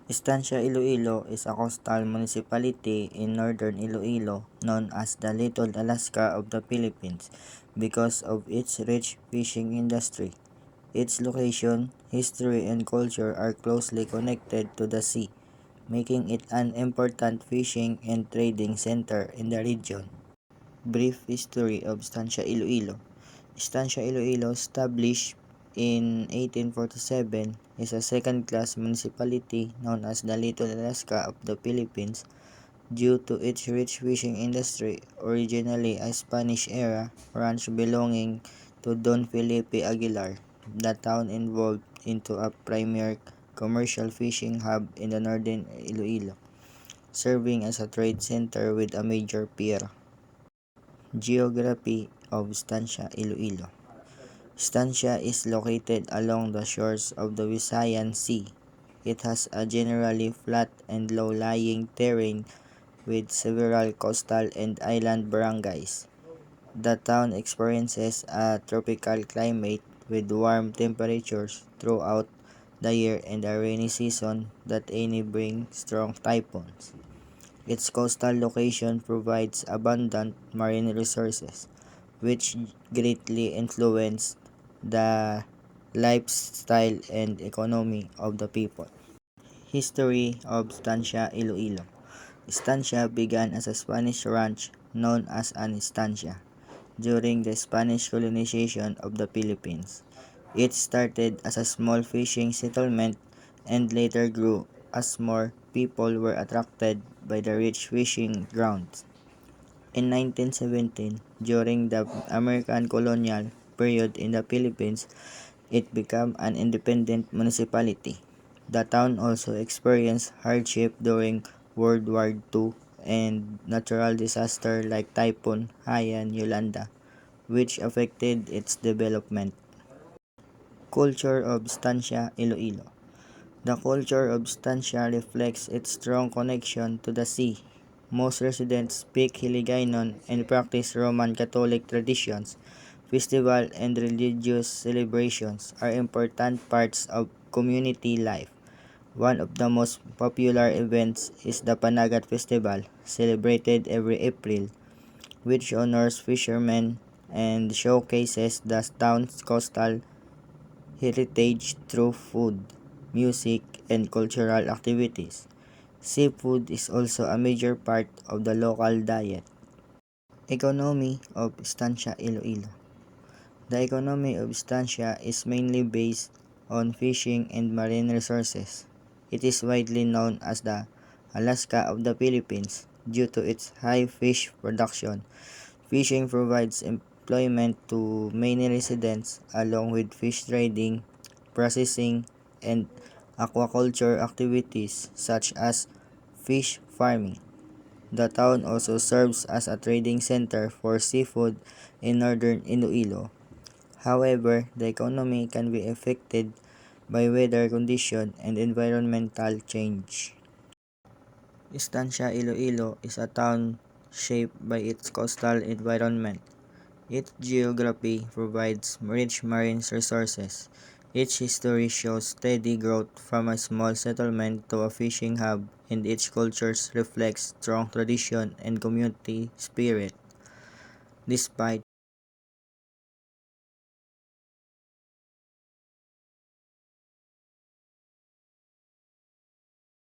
Estancia Iloilo is a coastal municipality in northern Iloilo known as the Little Alaska of the Philippines because of its rich fishing industry. Its location, history, and culture are closely connected to the sea, making it an important fishing and trading center in the region. Brief history of Estancia Iloilo. Estancia Iloilo, established in 1847, is a second-class municipality known as the Little Alaska of the Philippines due to its rich fishing industry, originally a Spanish-era ranch belonging to Don Felipe Aguilar. The town evolved into a premier commercial fishing hub in the northern Iloilo, serving as a trade center with a major pier. Geography of Estancia Iloilo. Estancia is located along the shores of the Visayan Sea. It has a generally flat and low-lying terrain with several coastal and island barangays. The town experiences a tropical climate with warm temperatures throughout the year and a rainy season that may bring strong typhoons. Its coastal location provides abundant marine resources, which greatly influence the lifestyle and economy of the people. History of Estancia Iloilo. Estancia began as a Spanish ranch known as an estancia during the Spanish colonization of the Philippines. It started as a small fishing settlement and later grew as more people were attracted by the rich fishing grounds. In 1917, during the American colonial period in the Philippines, it became an independent municipality. The town also experienced hardship during World War II and natural disasters like Typhoon Haiyan Yolanda, which affected its development. Culture of Estancia Iloilo. The culture of Estancia reflects its strong connection to the sea. Most residents speak Hiligaynon and practice Roman Catholic traditions. Festival and religious celebrations are important parts of community life. One of the most popular events is the Panagat Festival, celebrated every April, which honors fishermen and showcases the town's coastal heritage through food, music, and cultural activities. Seafood is also a major part of the local diet. Economy of Estancia Iloilo. The economy of Estancia is mainly based on fishing and marine resources. It is widely known as the Alaska of the Philippines due to its high fish production. Fishing provides employment to many residents along with fish trading, processing, and aquaculture activities such as fish farming. The town also serves as a trading center for seafood in northern Iloilo. However, the economy can be affected by weather conditions and environmental change. Estancia Iloilo is a town shaped by its coastal environment. Its geography provides rich marine resources. Its history shows steady growth from a small settlement to a fishing hub, and its cultures reflects strong tradition and community spirit. Despite